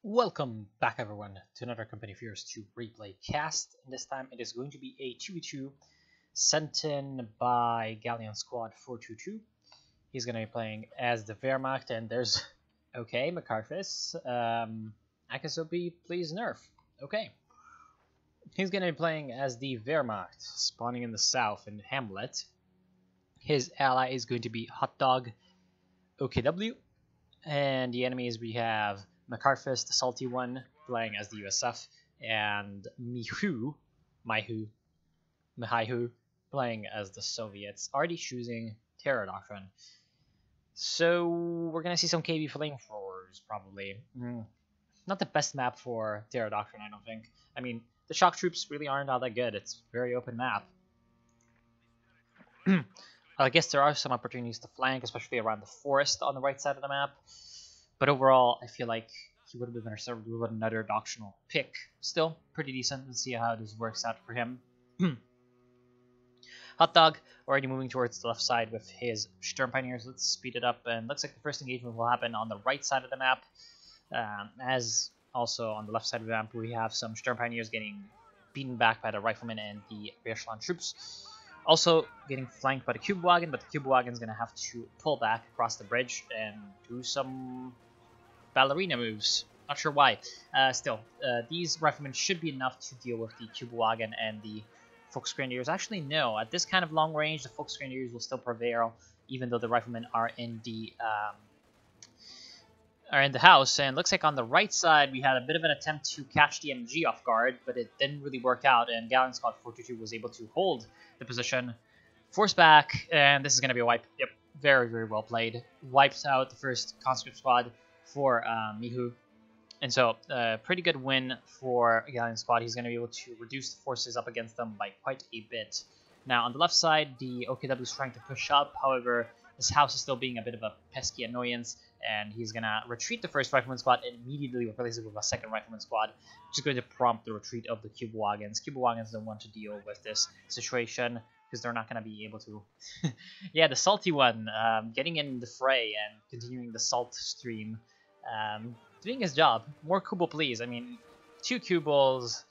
Welcome back, everyone, to another Company Fears 2 replay cast. And this time it is going to be a 2v2 sent in by Galleon Squad 422. He's going to be playing as the Wehrmacht, and there's... Okay, McCarthus. Akasobi, please nerf. Okay. He's going to be playing as the Wehrmacht, spawning in the south in Hamlet. His ally is going to be Hot Dog OKW. And the enemies we have McCarthus, the salty one, playing as the USF, and Maihu, playing as the Soviets, already choosing Terror Doctrine. So we're gonna see some KB flamethrowers, probably. Not the best map for Terror Doctrine, I don't think. I mean, the shock troops really aren't all that good. It's a very open map. I guess there are some opportunities to flank, especially around the forest on the right side of the map. But overall, I feel like he would have been better served with another doctrinal pick. Still, pretty decent. Let's see how this works out for him. Hot Dog already moving towards the left side with his Sturm Pioneers. Let's speed it up. And looks like the first engagement will happen on the right side of the map. As also on the left side of the map, we have some Sturm Pioneers getting beaten back by the Riflemen and the Echelon troops. Also getting flanked by the Cube Wagon, but the Cube Wagon is going to have to pull back across the bridge and do some ballerina moves. Not sure why. These Riflemen should be enough to deal with the Cube Wagon and the Volksgrenadiers. Actually, no. At this kind of long range, the Volksgrenadiers will still prevail, even though the Riflemen are in the house. And looks like on the right side, we had a bit of an attempt to catch the MG off guard, but it didn't really work out, and Galleon Squad 422 was able to hold the position, force back, and this is going to be a wipe. Yep, very, very well played. Wipes out the first conscript squad for Maihu. And so, pretty good win for Galleon Squad. He's going to be able to reduce the forces up against them by quite a bit. Now, on the left side, the OKW is trying to push up. However, his house is still being a bit of a pesky annoyance, and he's going to retreat the first Rifleman squad and immediately replace it with a second Rifleman squad, which is going to prompt the retreat of the Cube Wagons. Cube Wagons don't want to deal with this situation because they're not going to be able to. Yeah, the salty one, getting in the fray and continuing the salt stream, doing his job. More Kubel, please. I mean, 2 Kubels,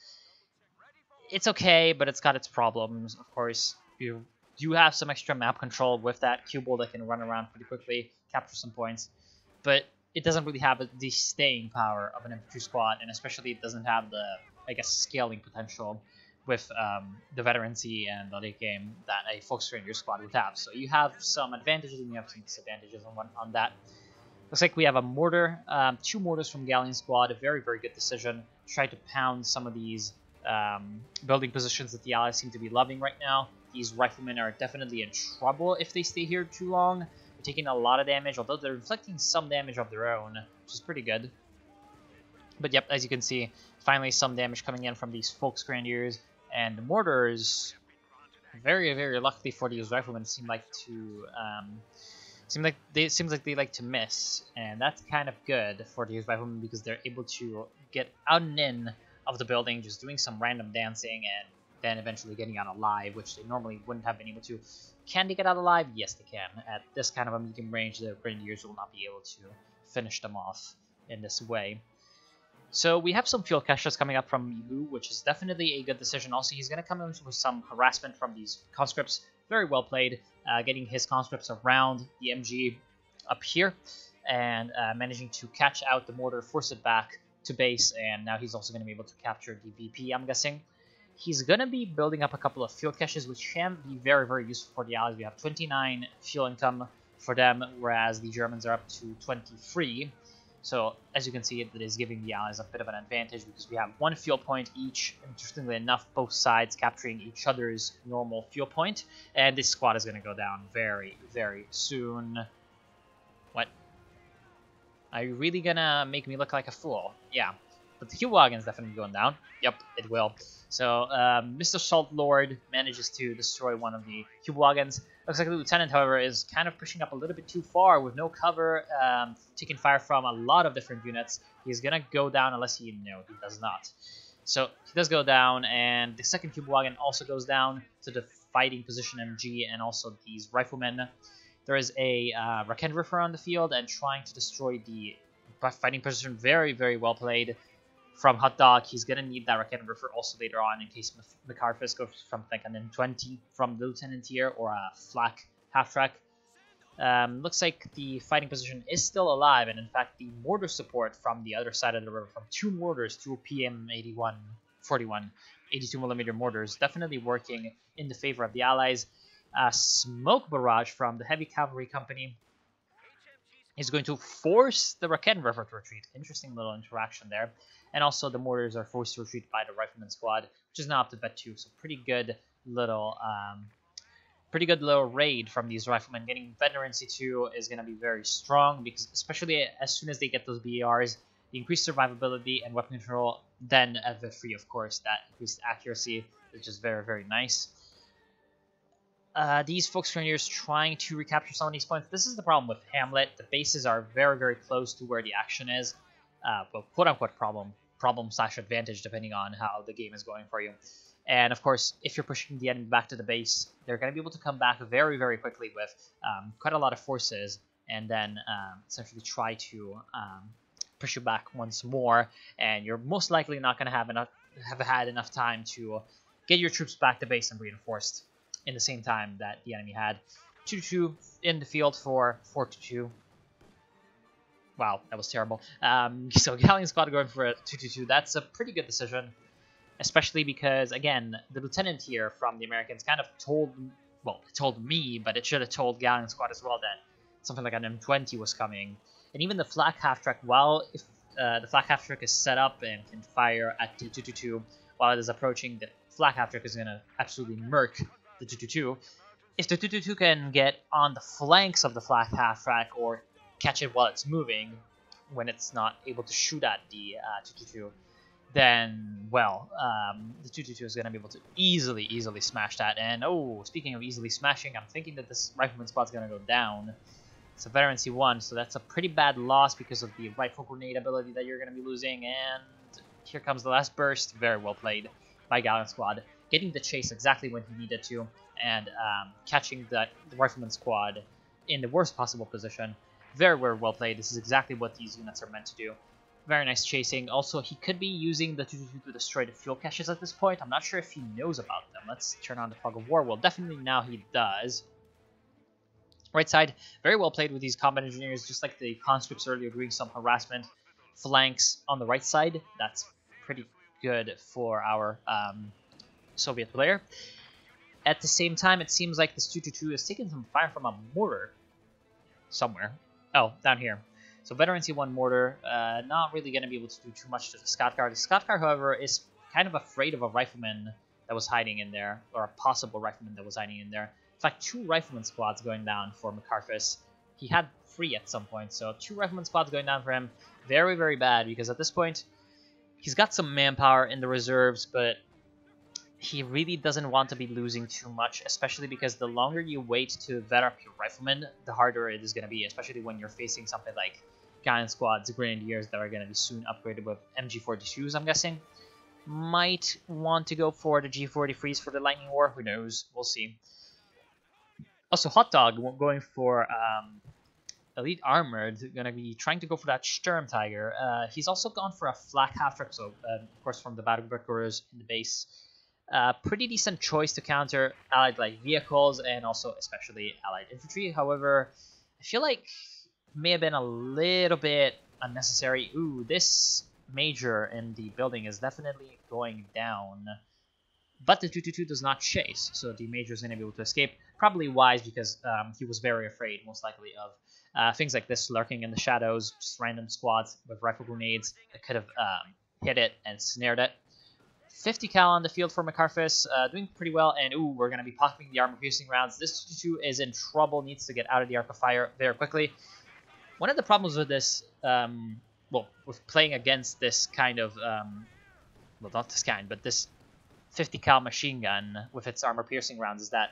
it's okay, but it's got its problems. Of course, you do have some extra map control with that Kubel that can run around pretty quickly, capture some points, but it doesn't really have the staying power of an infantry squad, and especially it doesn't have the, I guess, scaling potential with the veterancy and the late game that a Volksgrenadier squad would have. So you have some advantages and you have some disadvantages on that. Looks like we have a mortar, 2 mortars from Galleon Squad, a very, very good decision. Try to pound some of these building positions that the Allies seem to be loving right now. These Riflemen are definitely in trouble if they stay here too long. They're taking a lot of damage, although they're inflicting some damage of their own, which is pretty good. But yep, as you can see, finally some damage coming in from these Volksgrenadiers, and the mortars, very, very luckily for these Riflemen, seem like they like to miss, and that's kind of good for these Riflemen because they're able to get out and in of the building, just doing some random dancing, and then eventually getting out alive, which they normally wouldn't have been able to. Can they get out alive? Yes, they can. At this kind of a medium range, the Grenadiers will not be able to finish them off in this way. So we have some fuel caches coming up from Maihu, which is definitely a good decision. Also, he's going to come in with some harassment from these conscripts. Very well played, getting his conscripts around the MG up here, and managing to catch out the mortar, force it back to base, and now he's also going to be able to capture the VP, I'm guessing. He's going to be building up a couple of fuel caches, which can be very, very useful for the Allies. We have 29 fuel income for them, whereas the Germans are up to 23. So, as you can see, it is giving the Allies a bit of an advantage because we have 1 fuel point each. Interestingly enough, both sides capturing each other's normal fuel point. And this squad is going to go down very, very soon. What? Are you really going to make me look like a fool? Yeah. But the Cube Wagon is definitely going down. Yep, it will. So, Mr. Salt Lord manages to destroy one of the Cube Wagons. Looks like the Lieutenant, however, is kind of pushing up a little bit too far with no cover, taking fire from a lot of different units. He's going to go down unless he does not. So, he does go down, and the second Cube Wagon also goes down to the fighting position MG and also these Riflemen. There is a Rakendrifer on the field and trying to destroy the fighting position very, very well played from Hot Dog. He's going to need that Racket Riffer also later on in case McCarfus goes from like an M20 from the Lieutenant tier or a flak half-track. Looks like the fighting position is still alive, and in fact the mortar support from the other side of the river, from 2 mortars, 2 PM81, 41, 82mm mortars, definitely working in the favor of the allies. Smoke barrage from the heavy cavalry company is going to force the Raket River to retreat. Interesting little interaction there. And also the mortars are forced to retreat by the rifleman squad, which is now up to bet 2. So pretty good little raid from these riflemen. Getting veteran C2 is going to be very strong, because especially as soon as they get those BARs, the increased survivability and weapon control, then at the free, of course, that increased accuracy is just very, very nice. These folks are trying to recapture some of these points. This is the problem with Hamlet. The bases are very, very close to where the action is. Well, quote-unquote problem/advantage, depending on how the game is going for you. And of course, if you're pushing the enemy back to the base, they're going to be able to come back very, very quickly with quite a lot of forces, and then essentially try to push you back once more. And you're most likely not going to have had enough time to get your troops back to base and reinforced in the same time that the enemy had. 2-2 in the field for 4-2. Wow, that was terrible. So Galleon Squad going for a 2-2-2. That's a pretty good decision, especially because, again, the Lieutenant here from the Americans kind of told me, but it should have told Galleon Squad as well that something like an M20 was coming. And even the flak half-track, if the flak half-track is set up and can fire at the 2-2-2 while it is approaching, the flak half-track is going to absolutely murk the 2-2-2. If the 2-2-2 can get on the flanks of the flak half-track or catch it while it's moving, when it's not able to shoot at the 2-2-2, then, well, the 2-2-2 is going to be able to easily smash that. And, oh, speaking of easily smashing, I'm thinking that this rifleman spot's going to go down. It's a veteran C1, so that's a pretty bad loss because of the rifle grenade ability that you're going to be losing. And here comes the last burst. Very well played by Galleon Squad, getting the chase exactly when he needed to, and catching the rifleman squad in the worst possible position. Very, very well played. This is exactly what these units are meant to do. Very nice chasing. Also, he could be using the 2-2-2 to destroy the fuel caches at this point. I'm not sure if he knows about them. Let's turn on the Fog of War. Well, definitely now he does. Right side, very well played with these combat engineers, just like the conscripts earlier, doing some harassment. Flanks on the right side. That's pretty good for our Soviet player. At the same time, it seems like this 2-2-2 is taking some fire from a mortar somewhere. Oh, down here. So veteran C1 mortar, not really going to be able to do too much to the Scout Guard. The Scout Guard, however, is kind of afraid of a rifleman that was hiding in there, or a possible rifleman that was hiding in there. In fact, 2 rifleman squads going down for McCarfus. He had 3 at some point, so 2 rifleman squads going down for him. Very, very bad, because at this point, he's got some manpower in the reserves, but he really doesn't want to be losing too much, especially because the longer you wait to vet up your riflemen, the harder it is going to be, especially when you're facing something like Galleon Squad's Grenadiers that are going to be soon upgraded with MG42s, I'm guessing. Might want to go for the G43s for the Lightning War, who knows, we'll see. Also, Hot Dog going for Elite Armored, going to be trying to go for that Sturm Tiger. He's also gone for a flak half-track, so of course from the Battle Brickers in the base. Pretty decent choice to counter allied light vehicles and also especially allied infantry. However, I feel like it may have been a little bit unnecessary. Ooh, this major in the building is definitely going down. But the 2-2-2 does not chase, so the major is going to be able to escape. Probably wise, because he was very afraid, most likely, of things like this lurking in the shadows, just random squads with rifle grenades that could have hit it and snared it. 50 cal on the field for McCarfus, doing pretty well, and ooh, we're going to be popping the armor-piercing rounds. This 2-2 is in trouble, needs to get out of the arc of fire very quickly. One of the problems with this, well, with playing against this kind of, well, not this kind, but this 50 cal machine gun with its armor-piercing rounds is that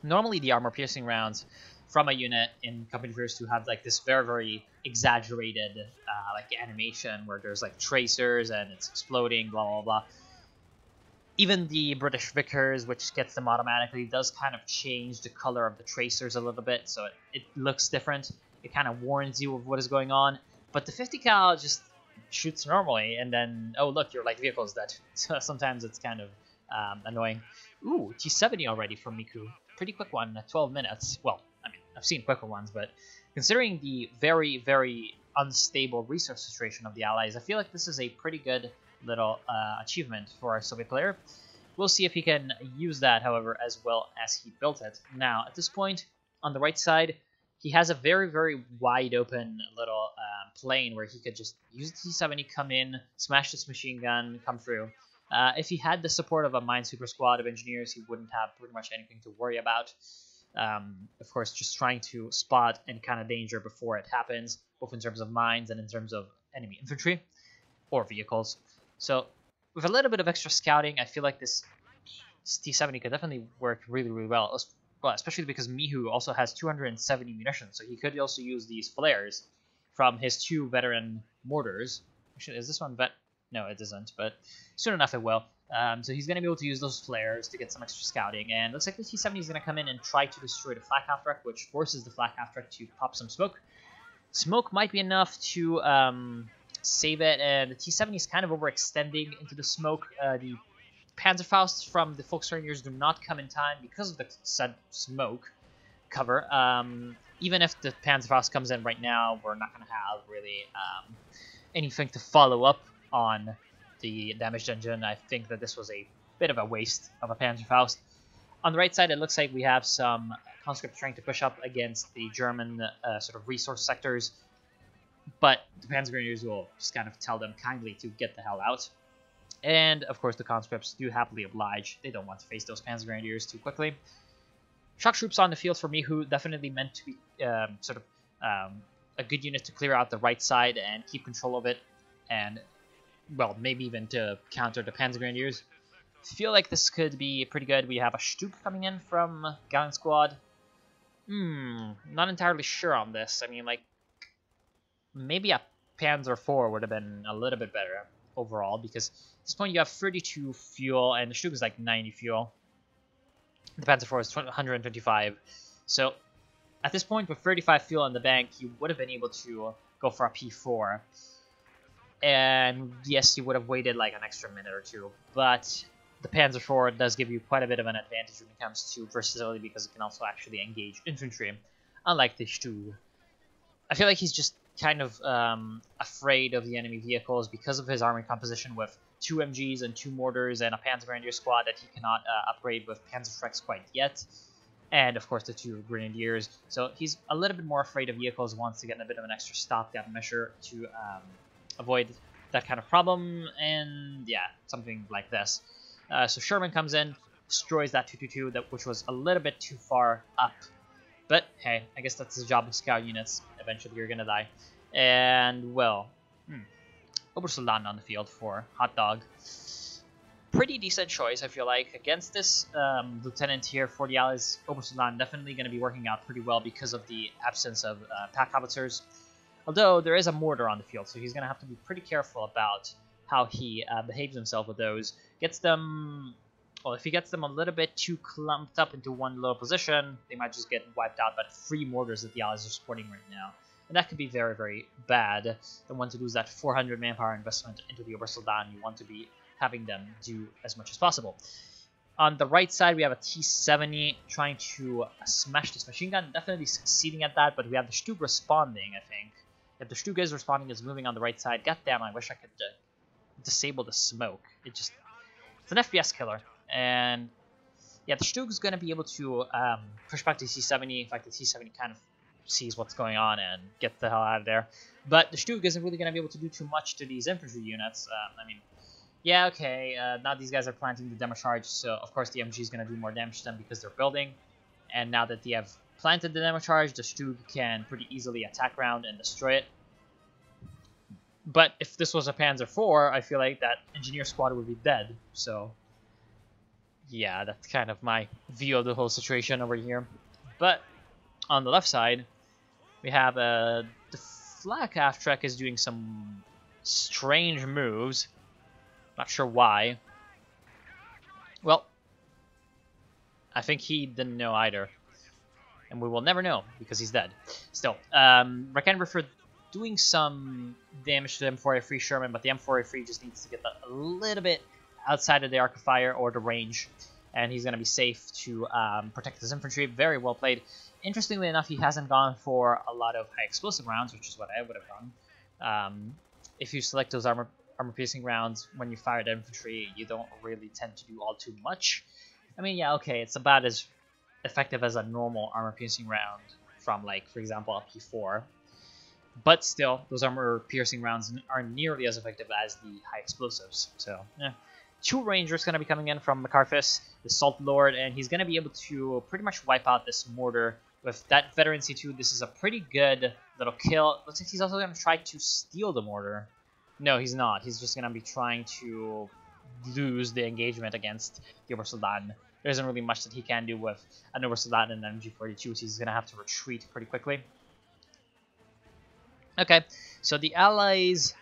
normally the armor-piercing rounds from a unit in Company First 2 have like this very, very exaggerated like animation where there's like tracers and it's exploding, blah, blah, blah. Even the British Vickers, which gets them automatically, does kind of change the color of the tracers a little bit, so it looks different. It kind of warns you of what is going on. But the 50 cal just shoots normally, and then, oh look, your light vehicle is dead. So sometimes it's kind of annoying. Ooh, T70 already from Miku. Pretty quick one at 12 minutes. Well, I mean, I've seen quicker ones, but considering the very, very unstable resource situation of the Allies, I feel like this is a pretty good little achievement for a Soviet player. We'll see if he can use that, however, as well as he built it. Now, at this point, on the right side, he has a very, very wide open little plane where he could just use the T-70, come in, smash this machine gun, come through. If he had the support of a Minesweeper squad of engineers, he wouldn't have pretty much anything to worry about. Of course, just trying to spot any kind of danger before it happens, both in terms of mines and in terms of enemy infantry or vehicles. So with a little bit of extra scouting, I feel like this T-70 could definitely work really, really well. Well, especially because Mihu also has 270 munitions, so he could also use these flares from his 2 veteran mortars. Actually, is this one vet? No, it isn't, but soon enough it will. So he's going to be able to use those flares to get some extra scouting, and looks like the T-70 is going to come in and try to destroy the flak half track, which forces the flak half track to pop some smoke. Smoke might be enough to save it, and the T-70 is kind of overextending into the smoke. The Panzerfausts from the Volksgrenadiers do not come in time because of the said smoke cover. Even if the Panzerfaust comes in right now, we're not going to have really anything to follow up on the damaged engine. I think that this was a bit of a waste of a Panzerfaust. On the right side, it looks like we have some conscripts trying to push up against the German sort of resource sectors, but the Panzergrenadiers will just kind of tell them kindly to get the hell out. And, of course, the conscripts do happily oblige. They don't want to face those Panzergrenadiers too quickly. Shock troops on the field for Mihu definitely meant to be a good unit to clear out the right side and keep control of it. And, well, maybe even to counter the Panzergrenadiers. Feel like this could be pretty good. We have a Stug coming in from Gallant Squad. Not entirely sure on this. I mean, like, maybe a Panzer IV would have been a little bit better overall, because at this point you have 32 fuel, and the Stug is like 90 fuel. The Panzer IV is 125. So, at this point, with 35 fuel in the bank, you would have been able to go for a P4. And yes, you would have waited like an extra minute or two, but the Panzer IV does give you quite a bit of an advantage when it comes to versatility, because it can also actually engage infantry, unlike the Stug. I feel like he's just kind of afraid of the enemy vehicles because of his army composition with 2 MGs and 2 mortars and a Panzergrenadier squad that he cannot upgrade with Panzerschrecks quite yet. And, of course, the 2 Grenadiers. So he's a little bit more afraid of vehicles, wants to get a bit of an extra stopgap measure to avoid that kind of problem, and yeah, something like this. So Sherman comes in, destroys that 222, which was a little bit too far up. But hey, I guess that's the job of scout units. Eventually you're gonna die. And, well, Obersoldaten on the field for Hot Dog. Pretty decent choice, I feel like. Against this lieutenant here for the Allies, Obersoldaten definitely going to be working out pretty well because of the absence of pack howitzers. Although there is a mortar on the field, so he's going to have to be pretty careful about how he behaves himself with those. Gets them... Well, if he gets them a little bit too clumped up into one low position, they might just get wiped out by the 3 mortars that the Allies are supporting right now. And that could be very, very bad. Don't want to lose that 400 manpower investment into the Obersoldaten. You want to be having them do as much as possible. On the right side, we have a T-70 trying to smash this machine gun. Definitely succeeding at that, but we have the Stug responding, I think. If the Stug is responding, it's moving on the right side. Goddamn, I wish I could disable the smoke. It's an FPS killer. And yeah, the Stug is going to be able to push back the T-70. In fact, the T-70 kind of sees what's going on and get the hell out of there. But the Stug isn't really going to be able to do too much to these infantry units. I mean, yeah, okay, now these guys are planting the demo charge, so of course the MG is going to do more damage to them because they're building. And now that they have planted the demo charge, the Stug can pretty easily attack round and destroy it. But if this was a Panzer IV, I feel like that engineer squad would be dead. So yeah, that's kind of my view of the whole situation over here. But on the left side, we have the flak half trek is doing some strange moves. Not sure why. Well, I think he didn't know either. And we will never know, because he's dead. Still, Rakenriffer doing some damage to the M4A3 Sherman, but the M4A3 just needs to get a little bit outside of the arc of fire or the range, and he's going to be safe to protect his infantry. Very well played. Interestingly enough, he hasn't gone for a lot of high explosive rounds, which is what I would have done. If you select those armor-piercing rounds when you fire the infantry, you don't really tend to do all too much. I mean, yeah, okay, it's about as effective as a normal armor-piercing round from, like, for example, a P4. But still, those armor-piercing rounds aren't nearly as effective as the high explosives. So, yeah. 2 Rangers going to be coming in from Makarfis, the Salt Lord, and he's going to be able to pretty much wipe out this mortar. With that Veteran C2, this is a pretty good little kill. Looks like he's also going to try to steal the mortar. No, he's not. He's just going to be trying to lose the engagement against the Obersoldaten. There isn't really much that he can do with an Obersoldaten and an MG42, so he's going to have to retreat pretty quickly. Okay, so the Allies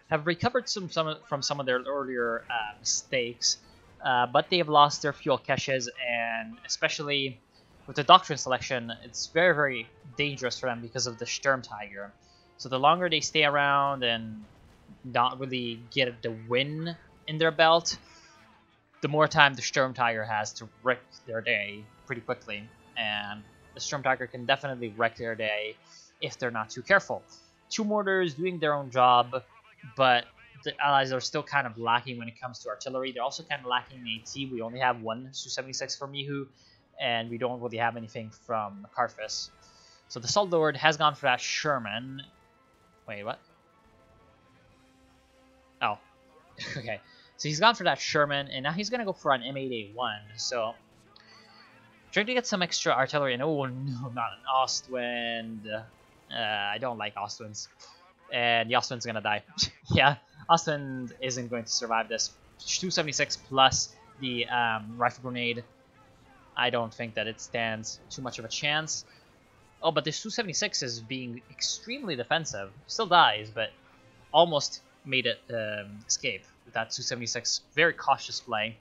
have recovered from some of their earlier mistakes, but they have lost their fuel caches, and especially with the Doctrine selection, it's very, very dangerous for them because of the Sturmtiger. So the longer they stay around and not really get the win in their belt, the more time the Sturmtiger has to wreck their day pretty quickly. And the Sturmtiger can definitely wreck their day if they're not too careful. 2 mortars doing their own job, but the Allies are still kind of lacking when it comes to artillery. They're also kind of lacking in AT. We only have 1 Su-76 for Mihu, and we don't really have anything from Makarfis. So the Salt Lord has gone for that Sherman. Wait, what? Oh, okay. So he's gone for that Sherman, and now he's going to go for an M8A1. So trying to get some extra artillery, and oh no, not an Ostwind. I don't like Ostwinds. And the Ostwind's going to die. Yeah, Ostwind isn't going to survive this. 276 plus the rifle grenade. I don't think that it stands too much of a chance. Oh, but this Su-76 is being extremely defensive. Still dies, but almost made it escape with that Su-76. Very cautious play.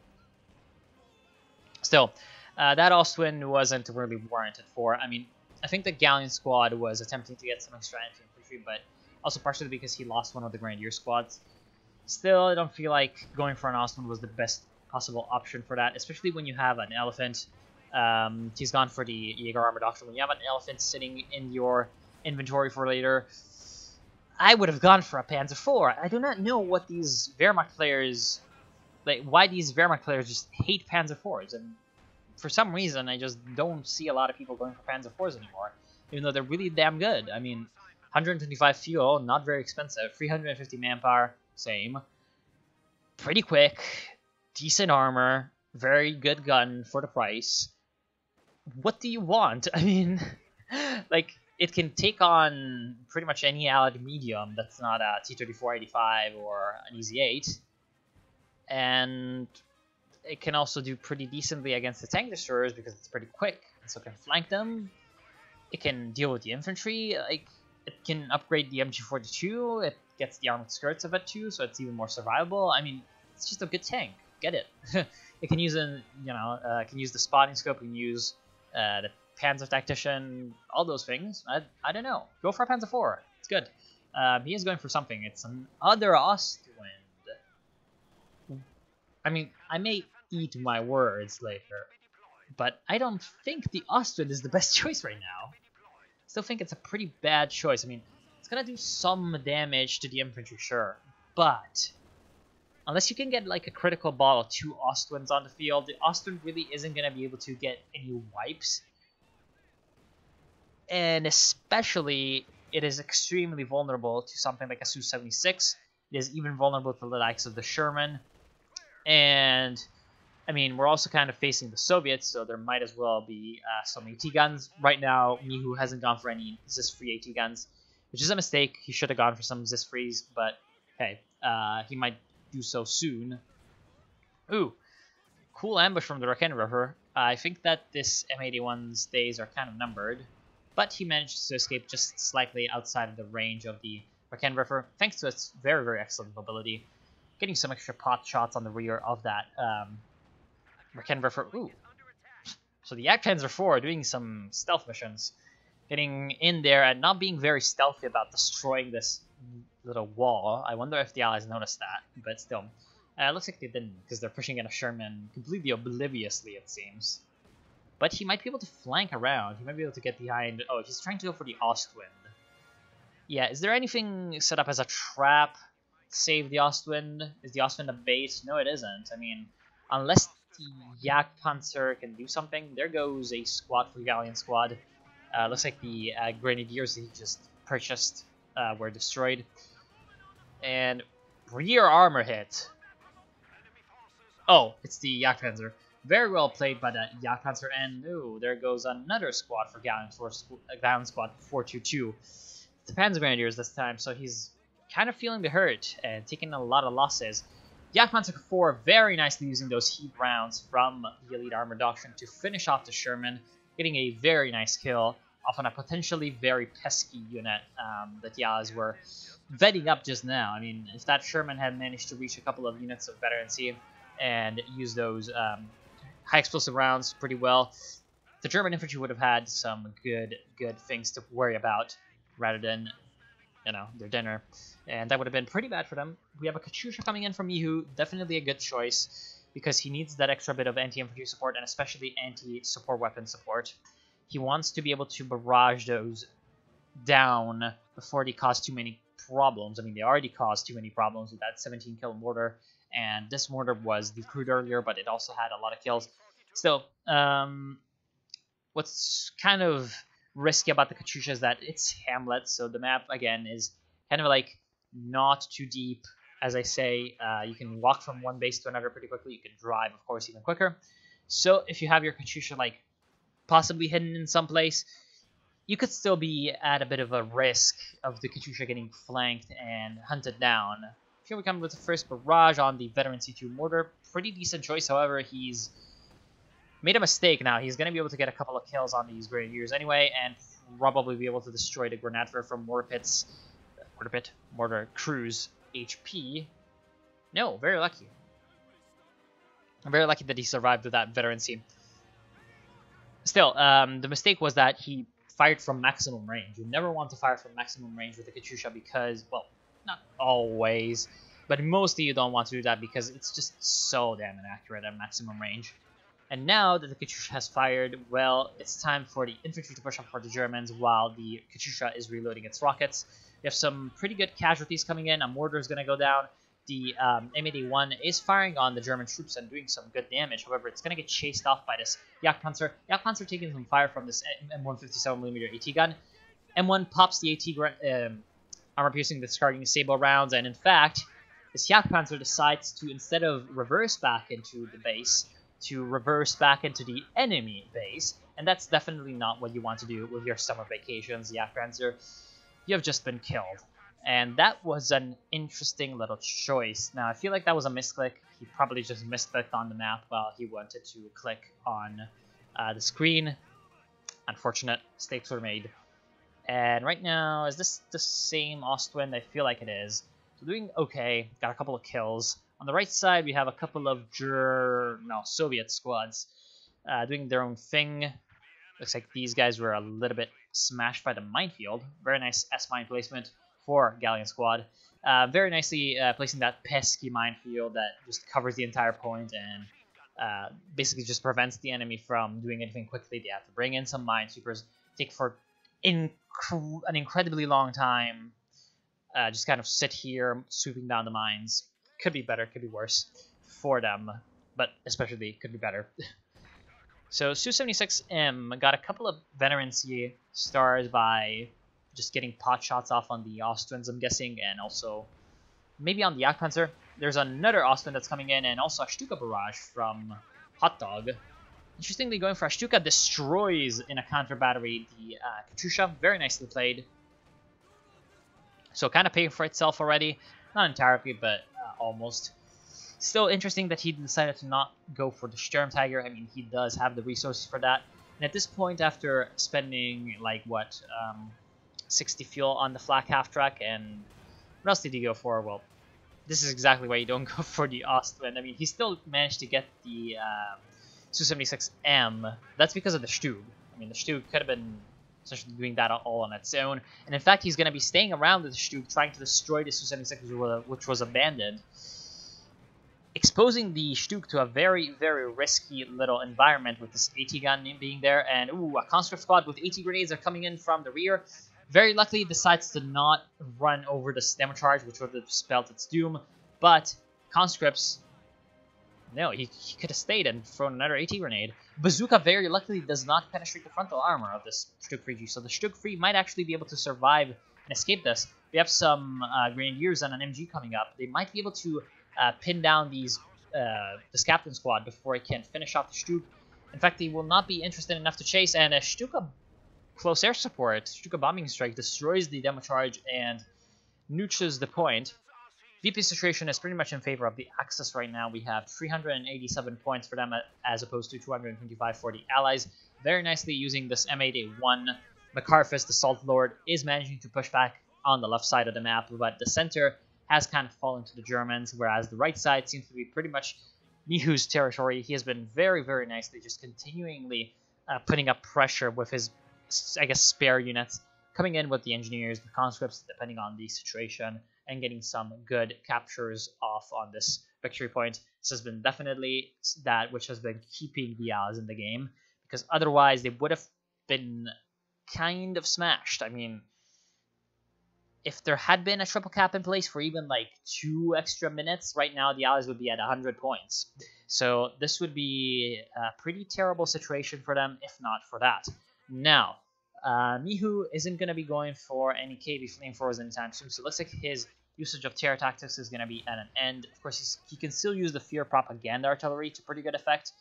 Still, that Ostwind wasn't really warranted for. I mean, I think the Galleon squad was attempting to get some extra infantry, but also partially because he lost one of the Grenadier squads. Still, I don't feel like going for an Ostwind was the best possible option for that, especially when you have an elephant. He's gone for the Jaeger Armor Doctrine. When you have an elephant sitting in your inventory for later, I would have gone for a Panzer IV. I do not know what these Wehrmacht players, like, why these Wehrmacht players just hate Panzer IVs, and for some reason I just don't see a lot of people going for Panzer IVs anymore, even though they're really damn good. I mean, 125 fuel, not very expensive, 350 manpower, same, pretty quick, decent armor, very good gun for the price. What do you want? I mean, like, it can take on pretty much any allied medium that's not a T-34-85 or an EZ-8, and it can also do pretty decently against the tank destroyers because it's pretty quick, and so it can flank them. It can deal with the infantry. Like, it can upgrade the MG42. It gets the armored skirts of it too, so it's even more survivable. I mean, it's just a good tank. Get it? It can use can use the spotting scope. It can use the Panzer Tactician. All those things. I don't know. Go for a Panzer IV. It's good. He is going for something. It's another Ostwind. I mean, I may eat my words later, but I don't think the Ostwind is the best choice right now. Still think it's a pretty bad choice. I mean, it's gonna do some damage to the infantry, sure, but unless you can get like a critical ball of 2 Ostwinds on the field, the Ostwind really isn't gonna be able to get any wipes. And especially, it is extremely vulnerable to something like a Su-76. It is even vulnerable to the likes of the Sherman. And I mean, we're also kind of facing the Soviets, so there might as well be some AT guns. Right now, Mihu hasn't gone for any Zis-free AT guns, which is a mistake. He should have gone for some Zis-frees, but hey, he might do so soon. Ooh, cool ambush from the Raken River. I think that this M81's days are kind of numbered, but he managed to escape just slightly outside of the range of the Raken River, thanks to its very, very excellent mobility. Getting some extra pot shots on the rear of that Raken River. Ooh. So the Yak Panzer IV are doing some stealth missions. getting in there and not being very stealthy about destroying this little wall. I wonder if the allies noticed that, but still. Looks like they didn't, because they're pushing in a Sherman completely obliviously, it seems. But he might be able to flank around. He might be able to get behind... Oh, he's trying to go for the Ostwind. Yeah, is there anything set up as a trap to save the Ostwind? Is the Ostwind a bait? No, it isn't. I mean, unless the Jagdpanzer can do something, there goes a squad for the Galleon squad. Looks like the Grenadiers he just purchased were destroyed. And rear armor hit. Oh, it's the Jagdpanzer. Very well played by the Jagdpanzer, and ooh, there goes another squad for Galleon Squad 422. The Panzer Grenadiers this time, so he's kind of feeling the hurt and taking a lot of losses. Jagdpanzer 4 very nicely using those heat rounds from the Elite Armor Doctrine to finish off the Sherman, getting a very nice kill off on a potentially very pesky unit that the Allies were vetting up just now. I mean, if that Sherman had managed to reach a couple of units of veterancy and use those high explosive rounds pretty well, the German infantry would have had some good things to worry about rather than, you know, their dinner. And that would have been pretty bad for them. We have a Katyusha coming in from Mihu, definitely a good choice, because he needs that extra bit of anti-infantry support and especially anti-support weapon support. He wants to be able to barrage those down before they cause too many problems. I mean, they already caused too many problems with that 17-kill mortar, and this mortar was the crude earlier, but it also had a lot of kills. Still, what's kind of risky about the Katyusha is that it's Hamlet, so the map, again, is kind of like not too deep. As I say, you can walk from one base to another pretty quickly. You can drive, of course, even quicker. So if you have your Katyusha like possibly hidden in some place, you could still be at a bit of a risk of the Katyusha getting flanked and hunted down. Here we come with the first barrage on the Veteran C2 mortar. Pretty decent choice, however, he's made a mistake now. He's going to be able to get a couple of kills on these Grenadiers anyway, and probably be able to destroy the Grenadier from Mortar Cruise HP. No, very lucky. I'm very lucky that he survived with that veterancy. Still, the mistake was that he fired from maximum range. You never want to fire from maximum range with the Katyusha because, well, not always, but mostly you don't want to do that because it's just so damn inaccurate at maximum range. And now that the Katyusha has fired, well, it's time for the infantry to push up for the Germans while the Katyusha is reloading its rockets. We have some pretty good casualties coming in. A mortar is going to go down. The M81 is firing on the German troops and doing some good damage. However, it's going to get chased off by this Jagdpanzer. Jagdpanzer taking some fire from this M157mm AT gun. M1 pops the AT armor-piercing, discarding the Sable rounds, and in fact, this Jagdpanzer decides to, instead of reverse back into the base, to reverse back into the enemy base, and that's definitely not what you want to do with your summer vacations, Jagdpanzer. You have just been killed. And that was an interesting little choice. Now, I feel like that was a misclick. He probably just misclicked on the map while he wanted to click on the screen. Unfortunate mistakes were made. And right now, is this the same Ostwind? I feel like it is. So doing okay. Got a couple of kills. On the right side, we have a couple of Soviet squads doing their own thing. Looks like these guys were a little bit smashed by the minefield. Very nice S-mine placement for Galleon Squad. Very nicely placing that pesky minefield that just covers the entire point and basically just prevents the enemy from doing anything quickly. They have to bring in some minesweepers, take for an incredibly long time, just kind of sit here sweeping down the mines. Could be better, could be worse for them, but especially could be better. So Su-76M got a couple of veterancy stars by just getting pot shots off on the Ostwinds, I'm guessing, and also maybe on the Jagdpanzer. There's another Ostwind that's coming in, and also a Stuka barrage from Hot Dog. Interestingly, going for a Stuka destroys in a counter battery the Katyusha. Very nicely played. So kind of paying for itself already. Not entirely, but almost. Still interesting that he decided to not go for the Sturmtiger. I mean, he does have the resources for that. And at this point, after spending, like, what, 60 fuel on the flak half-track, and what else did he go for? Well, this is exactly why you don't go for the Ostwind. I mean, he still managed to get the Su-76M. That's because of the Stug. I mean, the Stug could have been essentially doing that all on its own. And in fact, he's going to be staying around with the Stuk, trying to destroy the Su-76, which was abandoned, exposing the Stuk to a very, very risky little environment with this AT gun being there. And ooh, a conscript squad with AT grenades are coming in from the rear. Very luckily, decides to not run over the demo charge, which would have spelled its doom. But conscripts, no, he could have stayed and thrown another AT grenade. Bazooka very luckily does not penetrate the frontal armor of this Stuk 3G, so the Stuk 3 might actually be able to survive and escape this. We have some Grenadiers and an MG coming up. They might be able to pin down this Captain Squad before it can finish off the Stuk. In fact, they will not be interested enough to chase, and a Stuka close air support, Stuka bombing strike, destroys the demo charge and neutrals the point. VP's situation is pretty much in favor of the Axis right now. We have 387 points for them as opposed to 225 for the Allies. Very nicely using this M8A1. McCarthus, the Salt Lord, is managing to push back on the left side of the map, but the center has kind of fallen to the Germans, whereas the right side seems to be pretty much Mihu's territory. He has been very, very nicely just continually putting up pressure with his, I guess, spare units, coming in with the engineers, the conscripts, depending on the situation, and getting some good captures off on this victory point. This has been definitely that which has been keeping the Allies in the game, because otherwise they would have been kind of smashed. I mean, if there had been a triple cap in place for even like 2 extra minutes, right now the Allies would be at 100 points. So this would be a pretty terrible situation for them, if not for that. Now, Mihu isn't going to be going for any KV flamethrowers anytime soon, so it looks like his usage of terror tactics is going to be at an end. Of course, he can still use the fear propaganda artillery to pretty good effect.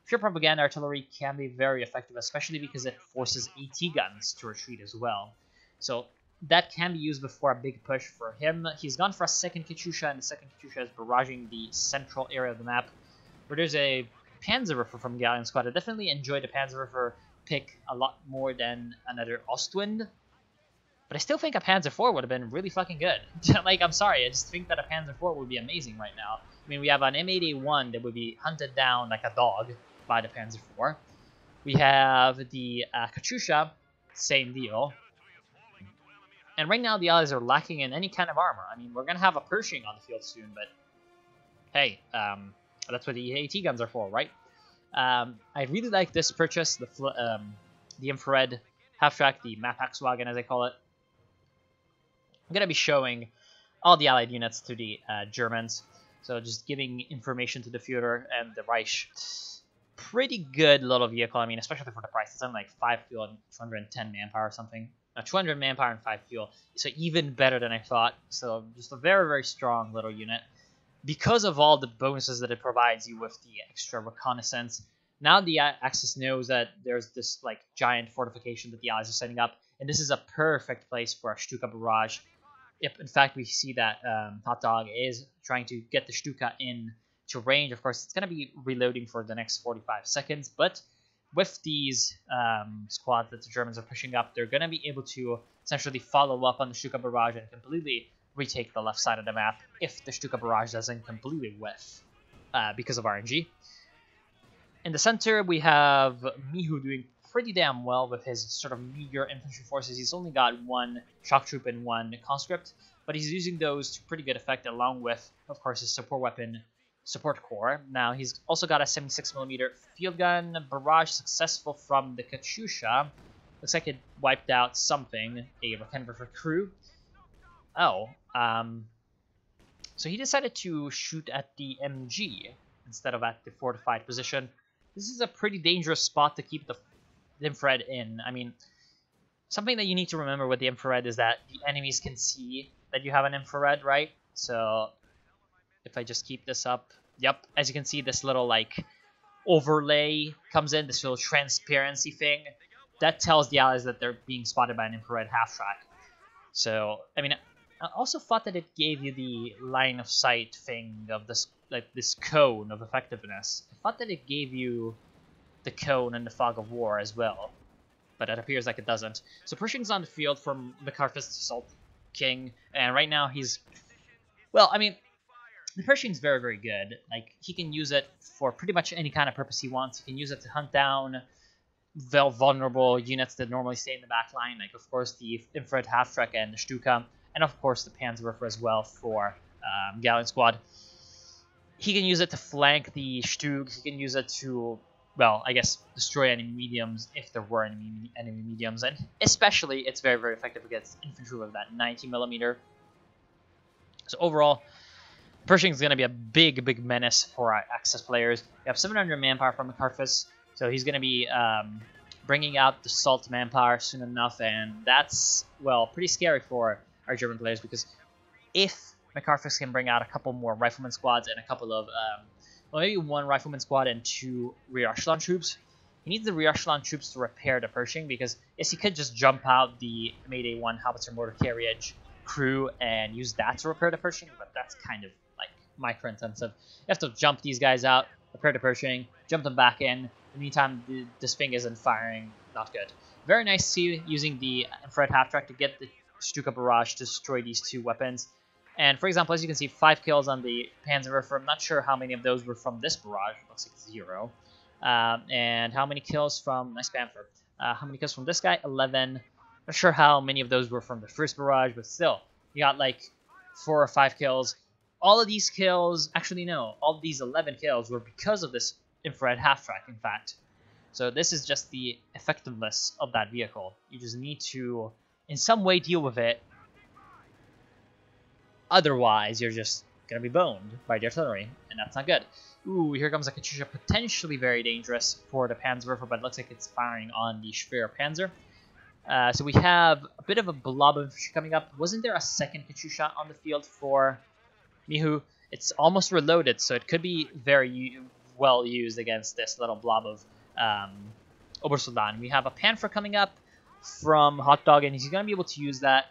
Fear propaganda artillery can be very effective, especially because it forces AT guns to retreat as well. So that can be used before a big push for him. He's gone for a second Katyusha, and the second Katyusha is barraging the central area of the map, where there's a Panzerwerfer from Galleon Squad. I definitely enjoyed the Panzerwerfer pick a lot more than another Ostwind, but I still think a Panzer IV would have been really fucking good. Like, I'm sorry, I just think that a Panzer IV would be amazing right now. I mean, we have an M8A1 that would be hunted down like a dog by the Panzer IV. We have the Katyusha, same deal. And right now the Allies are lacking in any kind of armor. I mean, we're going to have a Pershing on the field soon, but hey, that's what the AT guns are for, right? I really like this purchase, the infrared half-track, the Mapax-Wagen as I call it. I'm going to be showing all the Allied units to the Germans, so just giving information to the Führer and the Reich. Pretty good little vehicle, I mean, especially for the price. It's only like 5 fuel and 210 manpower or something. 200 manpower and 5 fuel, so even better than I thought. So just a very, very strong little unit. Because of all the bonuses that it provides you with the extra reconnaissance, now the Axis knows that there's this like giant fortification that the Allies are setting up, and this is a perfect place for a Stuka barrage. If in fact we see that Hot Dog is trying to get the Stuka in to range, of course it's going to be reloading for the next 45 seconds, but with these squads that the Germans are pushing up, they're going to be able to essentially follow up on the Stuka barrage and completely retake the left side of the map if the Stuka barrage doesn't completely whiff because of RNG. In the center, we have Mihu doing pretty damn well with his sort of meager infantry forces. He's only got 1 shock troop and 1 conscript, but he's using those to pretty good effect along with, of course, his support weapon, Support Corps. Now, he's also got a 76mm field gun, barrage successful from the Katyusha. Looks like it wiped out something, a Reconverter crew. Oh, so he decided to shoot at the MG instead of at the fortified position. This is a pretty dangerous spot to keep the infrared in. I mean, something that you need to remember with the infrared is that the enemies can see that you have an infrared, right? So if I just keep this up, yep, as you can see, this little like overlay comes in, this little transparency thing. That tells the Allies that they're being spotted by an infrared half-track. So, I mean, I also thought that it gave you the line of sight thing of this, like this cone of effectiveness. I thought that it gave you the cone and the fog of war as well, but it appears like it doesn't. So Pershing's on the field from McCarthus to Salt King, and right now he's, well, I mean, the Pershing's very, very good. Like, he can use it for pretty much any kind of purpose he wants. He can use it to hunt down vulnerable units that normally stay in the back line, like of course the infrared half-trek and the Stuka, and of course the Panzerwerfer as well for Galleon Squad. He can use it to flank the Stug, he can use it to, well, I guess destroy enemy mediums if there were enemy mediums, and especially it's very, very effective against infantry with that 90mm. So overall, Pershing is going to be a big, big menace for our Axis players. We have 700 manpower from McCarthus, so he's going to be bringing out the Salt manpower soon enough, and that's, well, pretty scary for our German players, because if McCarthus can bring out a couple more rifleman squads and a couple of, well, maybe one rifleman squad and 2 rear echelon troops, he needs the rear echelon troops to repair the Pershing, because yes, he could just jump out the Mayday 1 howitzer mortar carriage crew and use that to repair the Pershing, but that's kind of like micro intensive. You have to jump these guys out, repair the Pershing, jump them back in. In the meantime, this thing isn't firing. Not good. Very nice to see using the infrared half-track to get the Stuka barrage to destroy these 2 weapons. And for example, as you can see, 5 kills on the Panzerwerfer. I'm not sure how many of those were from this barrage. It looks like 0. And how many kills from... Nice Panther. How many kills from this guy? 11. Not sure how many of those were from the first barrage, but still, you got like 4 or 5 kills. All of these kills, actually no, all of these 11 kills were because of this infrared half-track, in fact. So this is just the effectiveness of that vehicle. You just need to, in some way, deal with it. Otherwise, you're just going to be boned by the artillery, and that's not good. Ooh, here comes a Katyusha, potentially very dangerous for the Panzerwerfer, but it looks like it's firing on the Schwer Panzer. So we have a bit of a blob of infantry coming up. Wasn't there a second Katyusha on the field for Mihu? It's almost reloaded, so it could be very well used against this little blob of Obersoldaten. We have a Panzer coming up from Hot Dog, and he's going to be able to use that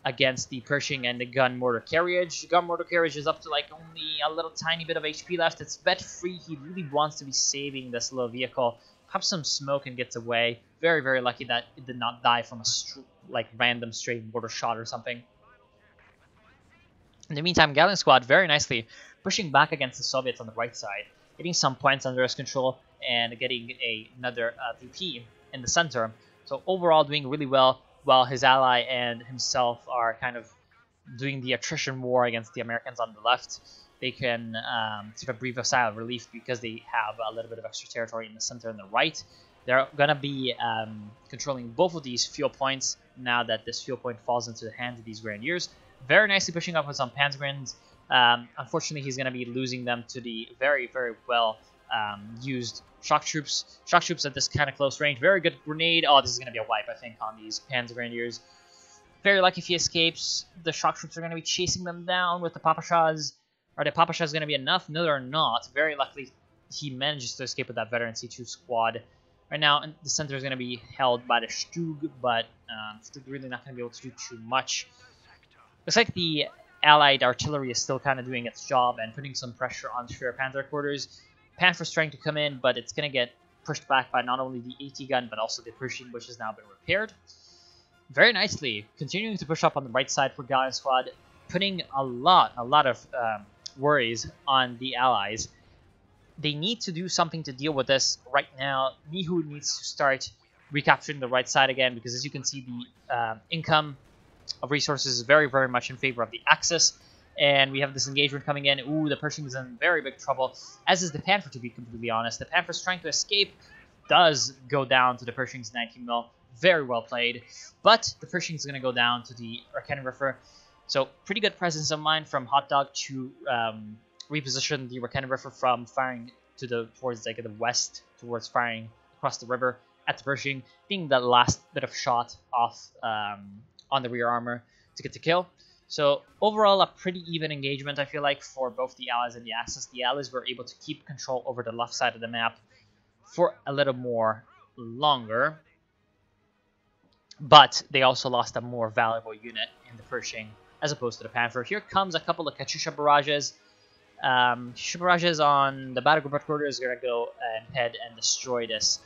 against the Pershing and the gun mortar carriage. The gun mortar carriage is up to like only a little tiny bit of HP left. It's vet free. He really wants to be saving this little vehicle. Pops some smoke and gets away. Very, very lucky that it did not die from a random stray mortar shot or something. In the meantime, Galleon Squad very nicely pushing back against the Soviets on the right side, getting some points under his control and getting another VP in the center. So overall doing really well, while his ally and himself are kind of doing the attrition war against the Americans on the left. They can sort of breathe a sigh of relief because they have a little bit of extra territory in the center and the right. They're going to be controlling both of these fuel points now that this fuel point falls into the hands of these Grenadiers. Very nicely pushing up with some Panzergrenadiers. Unfortunately, he's going to be losing them to the very, very well used shock troops. Shock troops at this kind of close range. Very good grenade. Oh, this is going to be a wipe, I think, on these Panzergrenadiers. Very lucky if he escapes. The shock troops are going to be chasing them down with the Papashas. Are the Papashas going to be enough? No, they're not. Very luckily, he manages to escape with that veteran C2 squad. Right now, the center is going to be held by the Stug, but Stug really not going to be able to do too much. Looks like the Allied artillery is still kind of doing its job and putting some pressure on Schwer Panzer quarters. Panther's trying to come in, but it's going to get pushed back by not only the AT gun, but also the Pershing, which has now been repaired. Very nicely, continuing to push up on the right side for Galleon Squad, putting a lot of worries on the Allies. They need to do something to deal with this right now. Mihu needs to start recapturing the right side again, because as you can see, the income of resources is very, very much in favor of the Axis. And we have this engagement coming in. Ooh, the Pershing is in very big trouble, as is the Panther, to be completely honest. The Panther's trying to escape, does go down to the Pershing's 19mm. Very well played. But the Pershing's going to go down to the Raketenwerfer. So pretty good presence of mind from Hot Dog to reposition the Raketenwerfer from firing towards like the west, towards firing across the river at the Pershing, getting that last bit of shot off on the rear armor to get the kill. So overall, a pretty even engagement, I feel like, for both the Allies and the Axis. The Allies were able to keep control over the left side of the map for a little more longer, but they also lost a more valuable unit in the Pershing as opposed to the Panther. Here comes a couple of Katyusha barrages. Katyusha barrages on the battle group headquarters are going to go and head and destroy this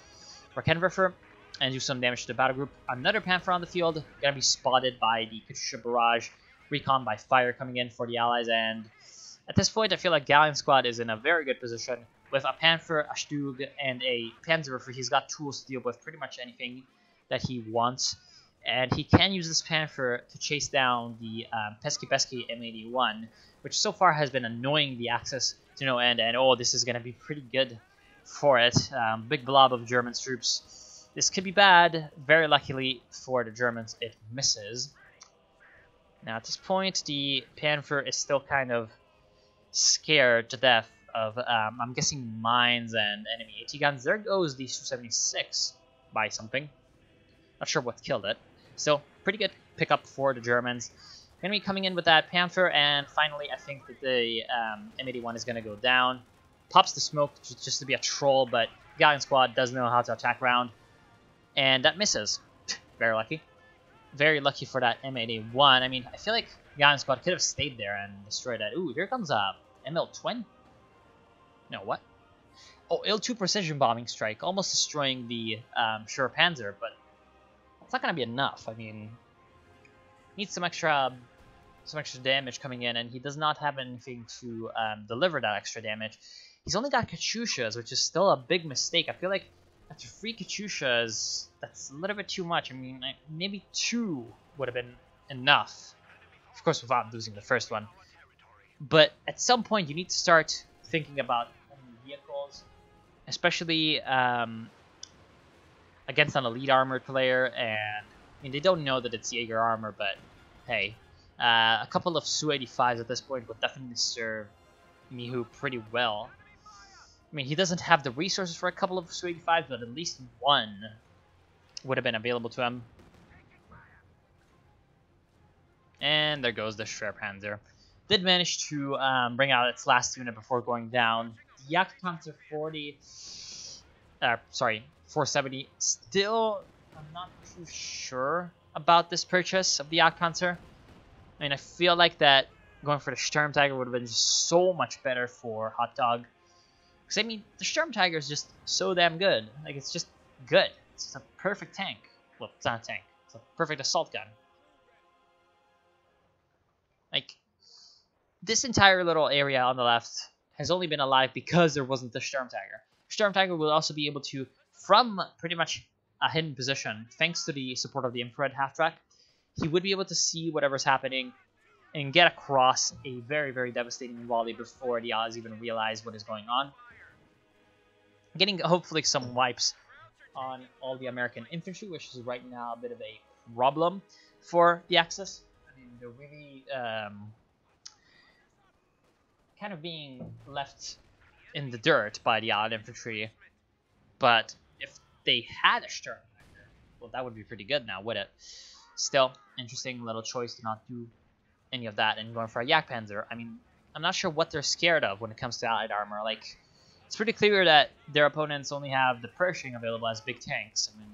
Raketenwerfer and do some damage to the battle group. Another Panther on the field, going to be spotted by the Katyusha barrage. Recon by fire coming in for the Allies, and At this point, I feel like Galleon Squad is in a very good position with a Panther, a Stug, and a Panzerwerfer. He's got tools to deal with pretty much anything that he wants, and he can use this Panther to chase down the pesky M81, which so far has been annoying the Axis to no end, and oh, this is going to be pretty good for it. Big blob of German troops. This could be bad. Very luckily for the Germans, it misses. Now at this point, the Panther is still kind of scared to death of, I'm guessing, mines and enemy AT guns. There goes the Su-76 by something. Not sure what killed it. Still, pretty good pickup for the Germans. Going to be coming in with that Panther, and finally I think that the M81 is going to go down. Pops the smoke just to be a troll, but Galleon Squad does know how to attack round, and that misses. Very lucky. Very lucky for that M81. I mean, I feel like Galleon Squad could have stayed there and destroyed that. Ooh, here comes a ML-20. No, what? Oh, IL-2 precision bombing strike, almost destroying the Sure Panzer, but it's not going to be enough. I mean, needs some extra damage coming in, and he does not have anything to deliver that extra damage. He's only got Katyushas, which is still a big mistake. I feel like after 3 Katyushas, that's a little bit too much. I mean, maybe 2 would have been enough. Of course, without losing the first one. But at some point, you need to start thinking about vehicles, especially against an elite armored player. And I mean, they don't know that it's Jaeger armor, but hey, a couple of Su-85s at this point would definitely serve Mihu pretty well. I mean, he doesn't have the resources for a couple of Su-85s, but at least one would have been available to him. And there goes the Schwerpanzer. Did manage to bring out its last unit before going down. The Jagdpanzer 470. Still, I'm not too sure about this purchase of the Jagdpanzer. I mean, I feel like that going for the Sturmtiger would have been just so much better for Hot Dog. Because, I mean, the Sturmtiger is just so damn good. Like, it's just good. It's just a perfect tank. Well, it's not a tank. It's a perfect assault gun. Like, this entire little area on the left has only been alive because there wasn't the Sturmtiger. Sturmtiger will also be able to, from pretty much a hidden position, thanks to the support of the infrared half-track, he would be able to see whatever's happening and get across a very, very devastating volley before the Allies even realize what is going on. Getting, hopefully, some wipes on all the American infantry, which is right now a bit of a problem for the Axis. I mean, they're really kind of being left in the dirt by the Allied infantry. But if they had a Sturmtiger, well, that would be pretty good now, would it? Still, interesting little choice to not do any of that and going for a Jagdpanzer. I mean, I'm not sure what they're scared of when it comes to Allied armor. Like, it's pretty clear that their opponents only have the Pershing available as big tanks. I mean,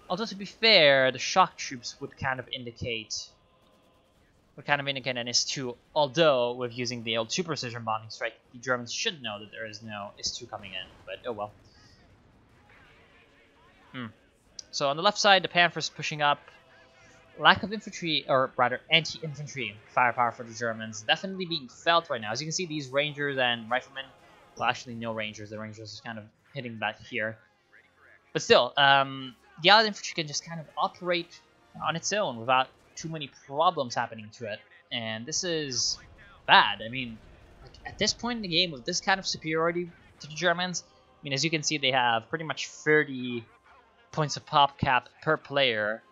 although to be fair, the shock troops would kind of indicate an IS-2. Although, with using the IL-2 precision bombing strike, the Germans should know that there is no IS-2 coming in. But oh well. So on the left side, the Panthers pushing up. Lack of infantry, or rather anti-infantry firepower for the Germans, definitely being felt right now. As you can see, these Rangers and Riflemen, well, actually no Rangers, the Rangers is kind of hitting back here. But still, the Allied infantry can just kind of operate on its own without too many problems happening to it. And this is bad. I mean, like, at this point in the game, with this kind of superiority to the Germans, I mean, as you can see, they have pretty much 30 points of pop cap per player.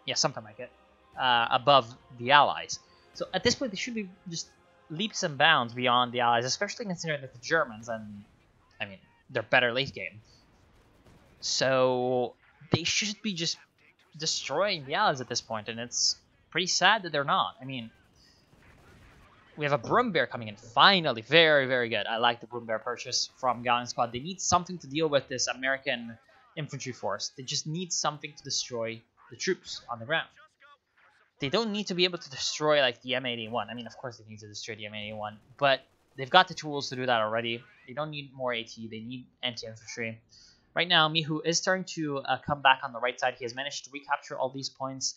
Yeah, something like it, above the Allies. So at this point, they should be just leaps and bounds beyond the Allies, especially considering that the Germans, and I mean, they're better late game. So they should be just destroying the Allies at this point, and it's pretty sad that they're not. I mean, we have a Broom Bear coming in, finally, very, very good. I like the Broom Bear purchase from Galleon Squad. They need something to deal with this American infantry force. They just need something to destroy the troops on the ground. They don't need to be able to destroy like the M81. I mean, of course they need to destroy the M81, but they've got the tools to do that already. They don't need more AT, they need anti-infantry. Right now, Mihu is starting to come back on the right side. He has managed to recapture all these points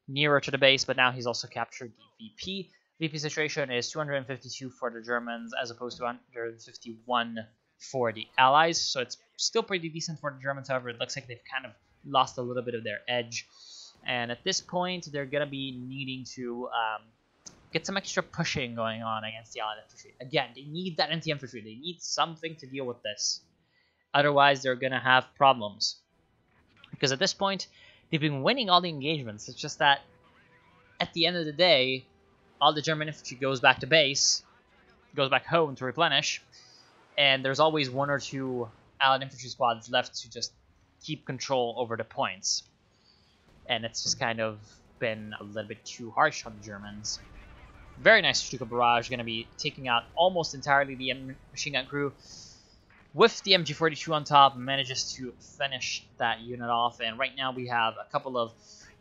nearer to the base, but now he's also captured the VP. VP situation is 252 for the Germans as opposed to 151 for the Allies. So it's still pretty decent for the Germans. However, it looks like they've kind of lost a little bit of their edge. And at this point, they're going to be needing to get some extra pushing going on against the Allied infantry. Again, they need that anti-infantry. They need something to deal with this. Otherwise, they're going to have problems. Because at this point, they've been winning all the engagements. It's just that at the end of the day, all the German infantry goes back to base, goes back home to replenish, and there's always one or two Allied infantry squads left to just keep control over the points. And it's just kind of been a little bit too harsh on the Germans. Very nice Stuka barrage, going to be taking out almost entirely the machine gun crew. With the MG42 on top, manages to finish that unit off. And right now we have a couple of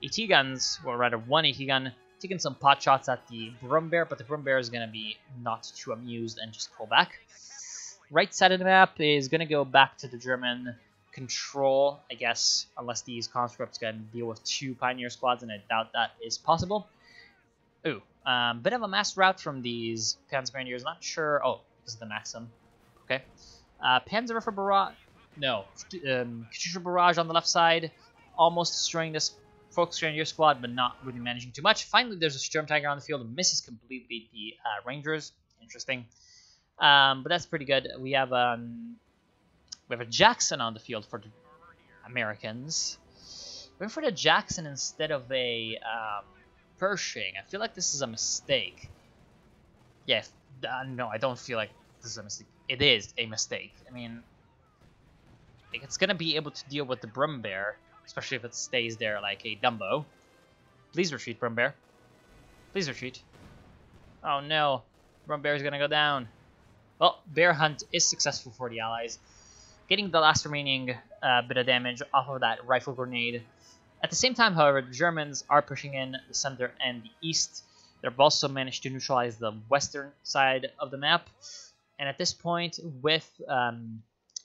AT guns, or rather one AT gun, taking some pot shots at the Brumbear, but the Brumbear is going to be not too amused and just pull back. Right side of the map is going to go back to the German control, I guess, unless these conscripts can deal with two Pioneer squads, and I doubt that is possible. Ooh, bit of a mass rout from these Panzergrenadiers, not sure. Oh, this is the Maxim. Okay. Panzerwerfer barrage, no, Katyusha barrage on the left side, almost destroying this Volksgrenadier squad, but not really managing too much. Finally, there's a Sturmtiger on the field, misses completely the Rangers. Interesting, but that's pretty good. We have a Jackson on the field for the Americans. Going for the Jackson instead of a Pershing. I feel like this is a mistake. Yeah, no, I don't feel like this is a mistake. It is a mistake. I mean, it's going to be able to deal with the Brumbear, especially if it stays there like a Dumbo. Please retreat, Brumbear. Please retreat. Oh no, Brumbear is going to go down. Well, Bear Hunt is successful for the Allies, getting the last remaining bit of damage off of that rifle grenade. At the same time, however, the Germans are pushing in the center and the east. They've also managed to neutralize the western side of the map. And at this point, with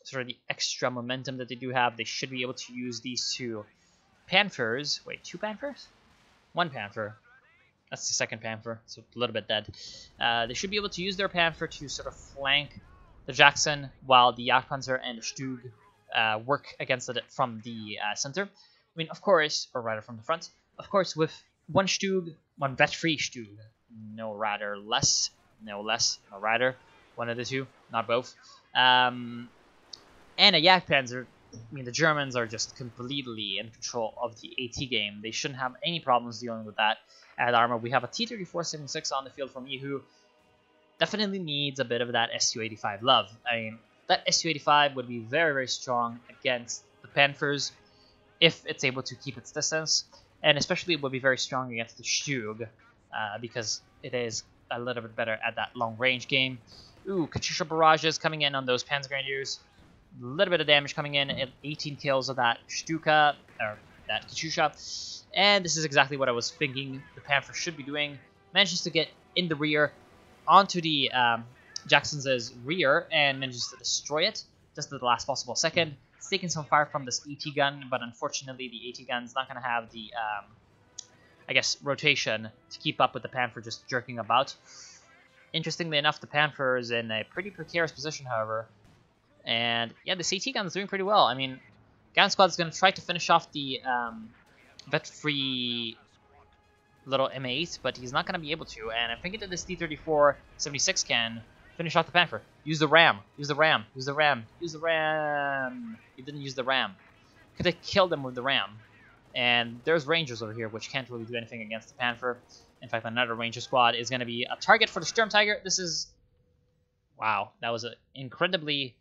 sort of the extra momentum that they do have, they should be able to use these two Panthers. Wait, two Panthers? One Panther. That's the second Panther, so a little bit dead. They should be able to use their Panther to sort of flank the Jackson, while the Jagdpanzer and the Stug work against it from the center. I mean, of course, or rather from the front. Of course, with one Stug, one vet-free Stug, no rather less, no less, no rather. One of the two, not both. And a Jagdpanzer. I mean, the Germans are just completely in control of the AT game. They shouldn't have any problems dealing with that at armor. We have a T-34-76 on the field from Yehu. Definitely needs a bit of that Su-85 love. I mean, that Su-85 would be very, very strong against the Panthers if it's able to keep its distance. And especially it would be very strong against the Stug because it is a little bit better at that long-range game. Ooh, Katyusha barrages coming in on those Panzergrenadiers. A little bit of damage coming in, 18 kills of that Stuka, or that Katyusha. And this is exactly what I was thinking the Panther should be doing. Manages to get in the rear onto the Jackson's rear and manages to destroy it just at the last possible second. It's taking some fire from this AT gun, but unfortunately the AT gun's not going to have the, I guess, rotation to keep up with the Panther just jerking about. Interestingly enough, the Panther is in a pretty precarious position, however. And yeah, the CT gun is doing pretty well. I mean, Gun Squad is going to try to finish off the vet-free little M8, but he's not going to be able to. And I'm thinking that this T-34-76 can finish off the Panther. Use the ram. Use the ram. Use the ram. Use the ram. He didn't use the ram. Could have killed him with the ram. And there's Rangers over here, which can't really do anything against the Panther. In fact, another Ranger squad is going to be a target for the Sturmtiger. This is... Wow, that was an incredibly,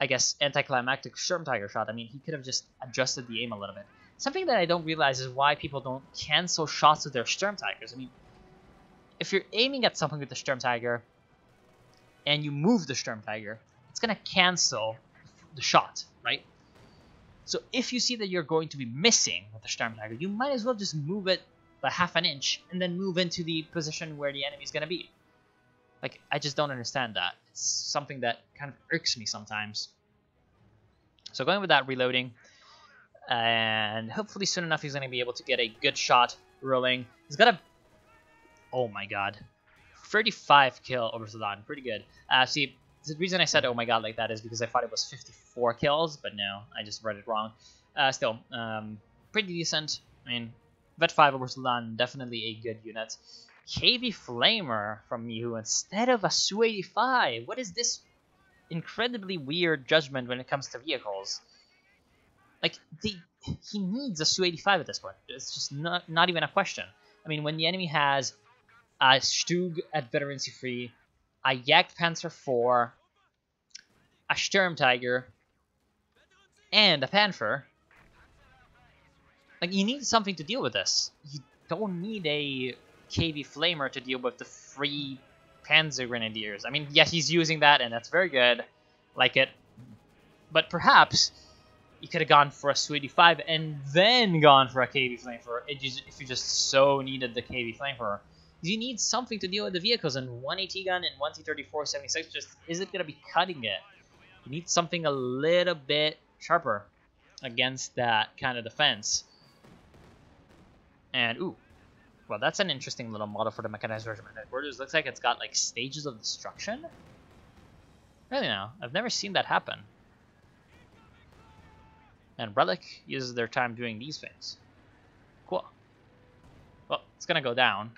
I guess, anticlimactic Sturmtiger shot. I mean, he could have just adjusted the aim a little bit. Something that I don't realize is why people don't cancel shots with their Sturmtigers. I mean, if you're aiming at something with the Sturmtiger and you move the Sturmtiger, it's going to cancel the shot, right? So if you see that you're going to be missing with the Sturmtiger, you might as well just move it by half an inch and then move into the position where the enemy's going to be. Like, I just don't understand that. It's something that kind of irks me sometimes. So going with that reloading, and hopefully soon enough he's going to be able to get a good shot rolling. He's got a Oh my god. 35 kill over Sudan. Pretty good. See, the reason I said oh my god like that is because I thought it was 54 kills, but no, I just read it wrong. Still, pretty decent. I mean, Vet 5 over Sudan, definitely a good unit. KV Flamer from Mihu instead of a Su-85. What is this incredibly weird judgment when it comes to vehicles? Like, he needs a Su-85 at this point. It's just not even a question. I mean, when the enemy has a Stug at Veterancy Free, a Jagdpanzer 4, a Sturmtiger, and a Panther, like, you need something to deal with this. You don't need a KV Flamer to deal with the free Panzer Grenadiers. I mean, yes, he's using that, and that's very good. Like it. But perhaps you could have gone for a Su-85 and then gone for a KV Flamethrower if you just so needed the KV Flamethrower. You need something to deal with the vehicles, and one AT gun and one T-34-76 just isn't going to be cutting it. You need something a little bit sharper against that kind of defense. And, ooh, well, that's an interesting little model for the Mechanized Regiment Headquarters. Looks like it's got, like, stages of destruction? Really now, I've never seen that happen. And Relic uses their time doing these things. Cool. Well, it's gonna go down.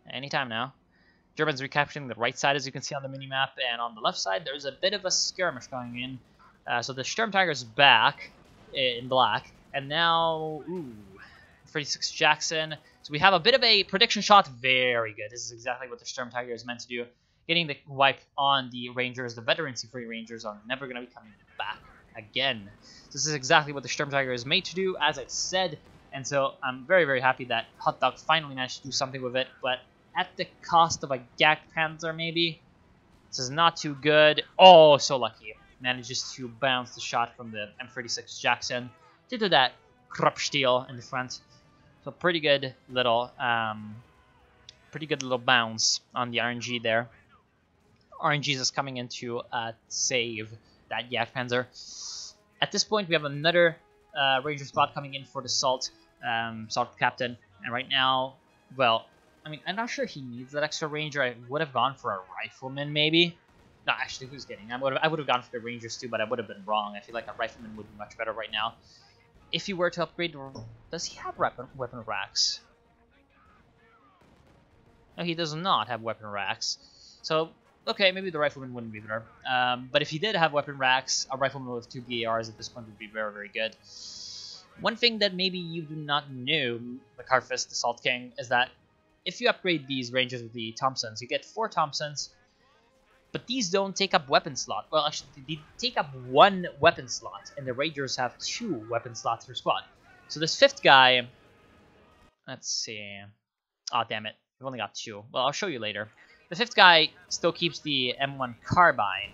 Anytime now. Germans recapturing the right side, as you can see on the minimap, and on the left side, there's a bit of a skirmish going in. So the Sturmtiger's back in black, and now, ooh, 36 Jackson. So we have a bit of a prediction shot. Very good. This is exactly what the Sturmtiger is meant to do. Getting the wipe on the Rangers. The veterancy-free Rangers are never going to be coming back again. This is exactly what the Sturmtiger is made to do, as I said. And so I'm very, very happy that Hot Dog finally managed to do something with it. But at the cost of a Jagdpanzer, maybe. This is not too good. Oh, so lucky. Manages to bounce the shot from the M36 Jackson due to that Kruppsteel in the front. So pretty good little bounce on the RNG there. RNGs is coming in to save that Jagdpanzer. At this point, we have another Ranger spot coming in for the Salt Captain. And right now, well, I mean, I'm not sure he needs that extra Ranger. I would have gone for a Rifleman, maybe. No, actually, who's kidding? I would have gone for the Rangers too, but I would have been wrong. I feel like a Rifleman would be much better right now. If he were to upgrade, does he have weapon racks? No, he does not have weapon racks. So, okay, maybe the Rifleman wouldn't be better. But if he did have weapon racks, a Rifleman with 2 BARs at this point would be very, very good. One thing that maybe you do not know, the Carfist, the Salt King, is that if you upgrade these Rangers with the Thompsons, you get 4 Thompsons, but these don't take up weapon slot. Well, actually, they take up 1 weapon slot, and the Rangers have 2 weapon slots per squad. So this 5th guy, let's see. Oh, damn it. We've only got 2. Well, I'll show you later. The 5th guy still keeps the M1 carbine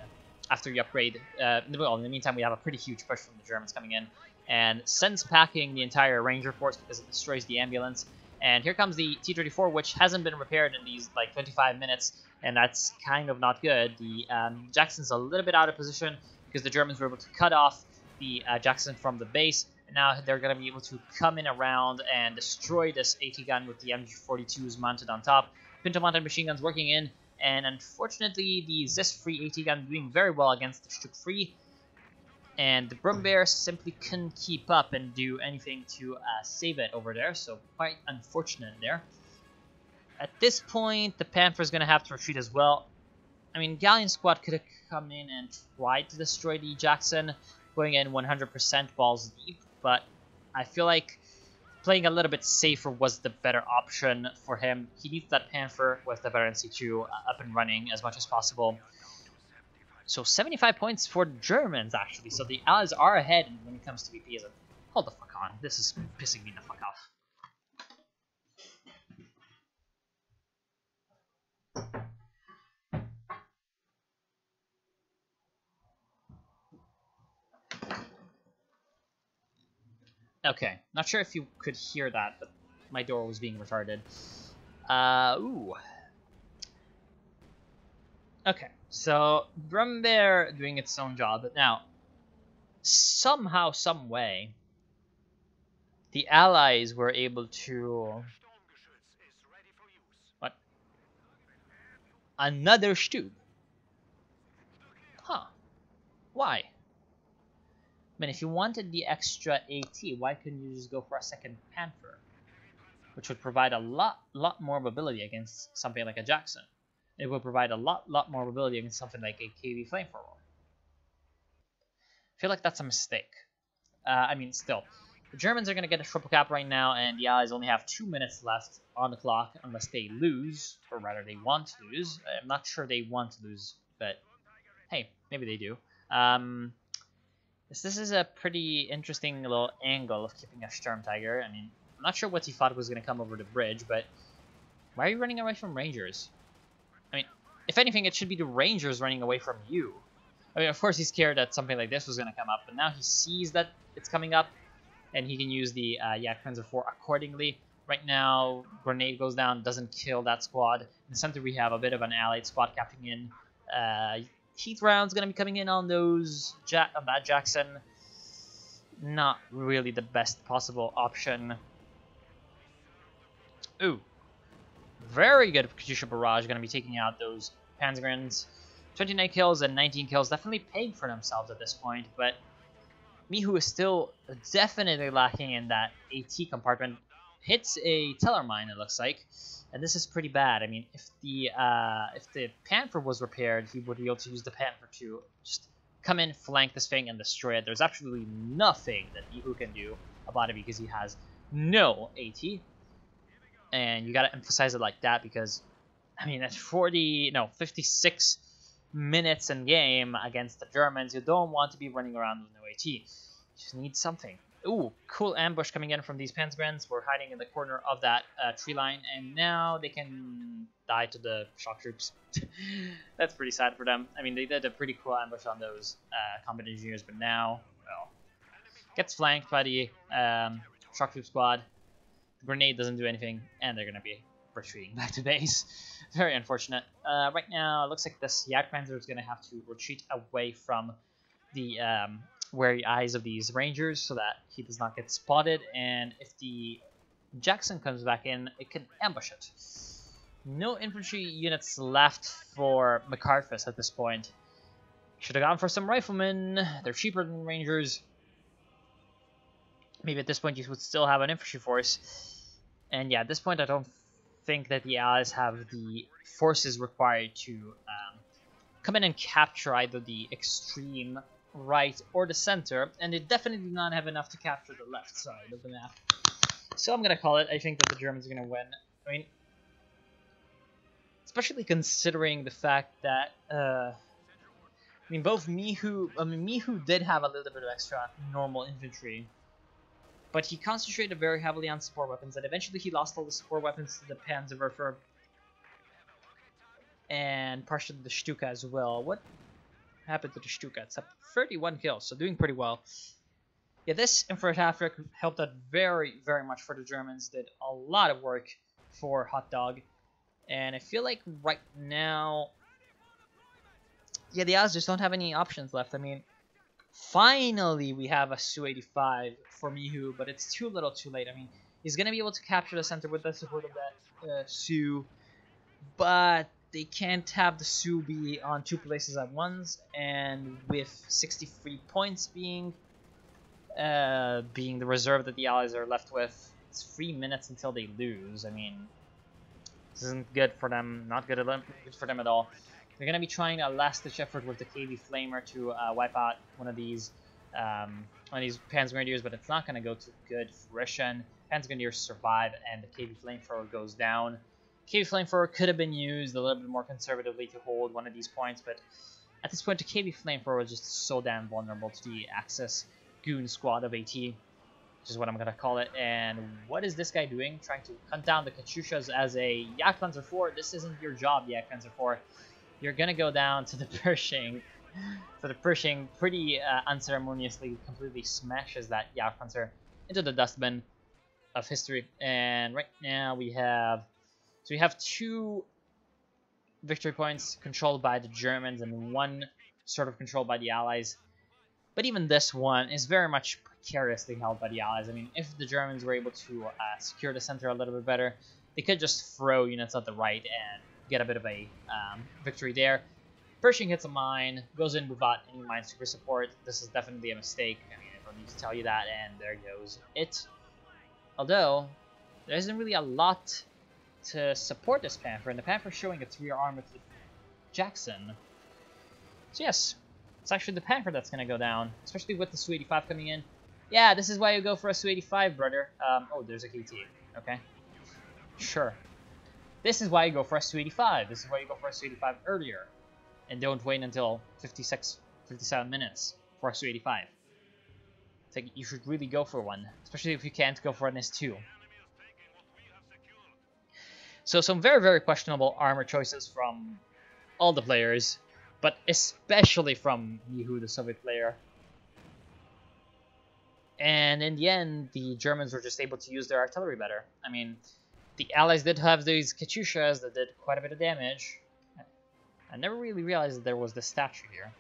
after you upgrade. Well, in the meantime, we have a pretty huge push from the Germans coming in, and sends packing the entire Ranger force because it destroys the ambulance. And here comes the T-34, which hasn't been repaired in these, like, 25 minutes, and that's kind of not good. The Jackson's a little bit out of position because the Germans were able to cut off the Jackson from the base, and now they're going to be able to come in around and destroy this AT gun with the MG42s mounted on top. Pinto-mounted machine guns working in, and unfortunately the Zis-free AT gun doing very well against the Stuk-free, and the Brumbear simply couldn't keep up and do anything to save it over there, so quite unfortunate there. At this point, the Panther's going to have to retreat as well. I mean, Galleon Squad could have come in and tried to destroy the Jackson, going in 100% balls deep, but I feel like playing a little bit safer was the better option for him. He needs that Panther with the Veterancy 2 up and running as much as possible. So 75 points for Germans, actually. So the Allies are ahead when it comes to VPs. Hold the fuck on. This is pissing me the fuck off. Okay, not sure if you could hear that, but my door was being retarded. Ooh. Okay, so Brumbear doing its own job. Now, somehow, some way, the Allies were able to Another Stube. Huh. Why? I mean, if you wanted the extra AT, why couldn't you just go for a second Panther? Which would provide a lot more mobility against something like a Jackson. It would provide a lot more mobility against something like a KV Flamethrower. I feel like that's a mistake. I mean, still. The Germans are going to get a triple cap right now, and the Allies only have 2 minutes left on the clock, unless they lose, or rather they want to lose. I'm not sure they want to lose, but hey, maybe they do. This is a pretty interesting little angle of keeping a Sturm Tiger. I mean, I'm not sure what he thought was going to come over the bridge, but why are you running away from Rangers? I mean, if anything, it should be the Rangers running away from you. I mean, of course, he's scared that something like this was going to come up, but now he sees that it's coming up, and he can use the Jagdpanzer IV accordingly. Right now, Grenade goes down, doesn't kill that squad. In the center, we have a bit of an allied squad capturing in. Heat round's going to be coming in on those that Jackson. Not really the best possible option. Ooh. Very good Katyusha Barrage, going to be taking out those Panzergrens. 29 kills and 19 kills, definitely paying for themselves at this point, but Mihu is still definitely lacking in that AT compartment. Hits a Teller Mine, it looks like, and this is pretty bad. I mean, if the Panther was repaired, he would be able to use the Panther to just come in, flank this thing, and destroy it. There's absolutely nothing that Mihu can do about it because he has no AT, and you gotta emphasize it like that because, I mean, at 56 minutes in game against the Germans, you don't want to be running around with no AT. You just need something. Ooh, cool ambush coming in from these Panzergrens. We're hiding in the corner of that tree line, and now they can die to the shock troops. That's pretty sad for them. I mean, they did a pretty cool ambush on those combat engineers, but now, well, gets flanked by the shock troop squad. The grenade doesn't do anything, and they're going to be retreating back to base. Very unfortunate. Right now, it looks like this Jagdpanzer is going to have to retreat away from the wary eyes of these Rangers so that he does not get spotted, and if the Jackson comes back in, it can ambush it. No infantry units left for McCarthus at this point. Should have gone for some riflemen. They're cheaper than Rangers. Maybe at this point you would still have an infantry force. And yeah, at this point I don't think that the Allies have the forces required to come in and capture either the extreme right or the center, and they definitely do not have enough to capture the left side of the map. So I'm gonna call it. I think that the Germans are gonna win. I mean, especially considering the fact that both Mihu did have a little bit of extra normal infantry, but he concentrated very heavily on support weapons, and eventually he lost all the support weapons to the Panzerwerfer and partially the Stuka as well. What happened to the Stuka? It's up 31 kills, so doing pretty well. Yeah, this infrared half-brick helped out very much for the Germans. Did a lot of work for Hot Dog, and I feel like right now, yeah, the Allies just don't have any options left. I mean, finally we have a Su-85 for Mihu, but it's too little too late. I mean, he's going to be able to capture the center with the support of that Su, but they can't have the Su be on 2 places at once, and with 63 points being the reserve that the Allies are left with, it's 3 minutes until they lose. I mean, this isn't good for them, not good for them at all. They're going to be trying a last-ditch effort with the KV Flamer to wipe out one of these Panzergrenadiers, but it's not going to go to good fruition. Panzergrenadiers survive, and the KV Flamethrower goes down. KV Flamethrower could have been used a little bit more conservatively to hold one of these points, but at this point, the KV Flamethrower is just so damn vulnerable to the Axis Goon Squad of AT, which is what I'm going to call it. And what is this guy doing? Trying to hunt down the Katyushas as a Jagdpanzer IV. This isn't your job, Jagdpanzer IV. You're going to go down to the Pershing. So the Pershing pretty unceremoniously completely smashes that Jagdpanzer into the dustbin of history. And right now we have 2 victory points controlled by the Germans and 1 sort of controlled by the Allies. But even this one is very much precariously held by the Allies. I mean, if the Germans were able to secure the center a little bit better, they could just throw units at the right and get a bit of a victory there. Pershing hits a mine, goes in without any mine super support. This is definitely a mistake. I mean, I don't need to tell you that, and there goes it. Although, there isn't really a lot to support this Panther, and the Panther's showing its rear arm with Jackson. So yes, it's actually the Panther that's going to go down, especially with the Su-85 coming in. Yeah, this is why you go for a Su-85, brother. Oh, there's a KT. Okay. Sure. This is why you go for a Su-85. This is why you go for a Su-85 earlier. And don't wait until 56, 57 minutes for a Su-85. It's like, you should really go for one, especially if you can't go for an S2. So some very, very questionable armor choices from all the players, but especially from Mihu, the Soviet player. And in the end, the Germans were just able to use their artillery better. I mean, the Allies did have these Katyushas that did quite a bit of damage. I never really realized that there was this statue here.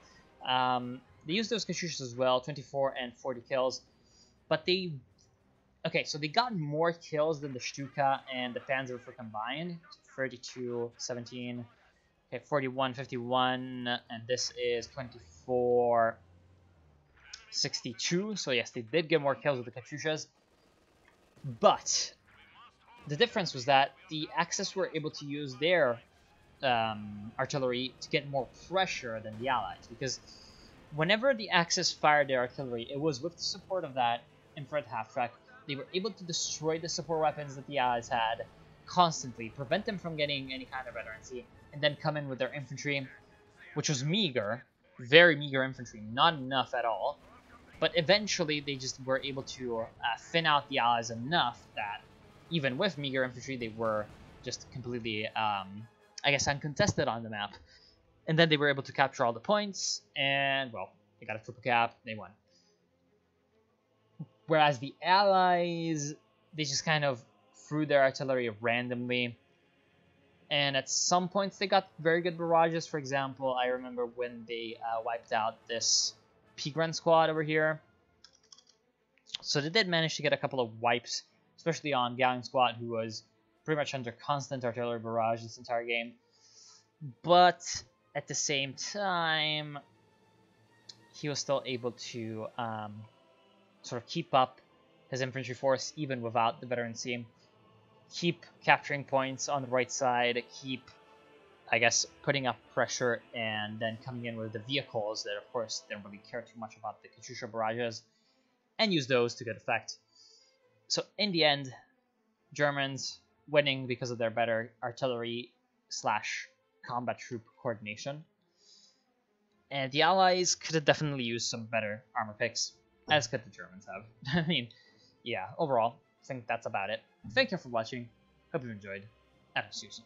They used those Katyushas as well, 24 and 40 kills. But they... Okay, so they got more kills than the Stuka and the Panzerwerfer combined. 32, 17, okay, 41, 51, and this is 24, 62. So yes, they did get more kills with the Katyushas. But the difference was that the Axis were able to use their artillery to get more pressure than the Allies, because whenever the Axis fired their artillery, it was with the support of that infrared half-track. They were able to destroy the support weapons that the Allies had constantly, prevent them from getting any kind of veterancy, and then come in with their infantry, which was meager, very meager infantry, not enough at all. But eventually they just were able to thin out the Allies enough that even with meager infantry, they were just completely, I guess, uncontested on the map. And then they were able to capture all the points, and, well, they got a triple cap, they won. Whereas the Allies, they just kind of threw their artillery randomly. And at some points, they got very good barrages. For example, I remember when they wiped out this Pigran squad over here. So they did manage to get a couple of wipes, especially on Galling squad, who was pretty much under constant artillery barrage this entire game. But at the same time, he was still able to sort of keep up his infantry force even without the veterancy, keep capturing points on the right side, keep, I guess, putting up pressure, and then coming in with the vehicles that, of course, didn't really care too much about the Katyusha barrages, and use those to good effect. So in the end, Germans winning because of their better artillery / combat troop coordination. And the Allies could have definitely used some better armor picks, as could the Germans have. I mean, yeah, overall, I think that's about it. Thank you for watching. Hope you enjoyed. And I'll see you soon.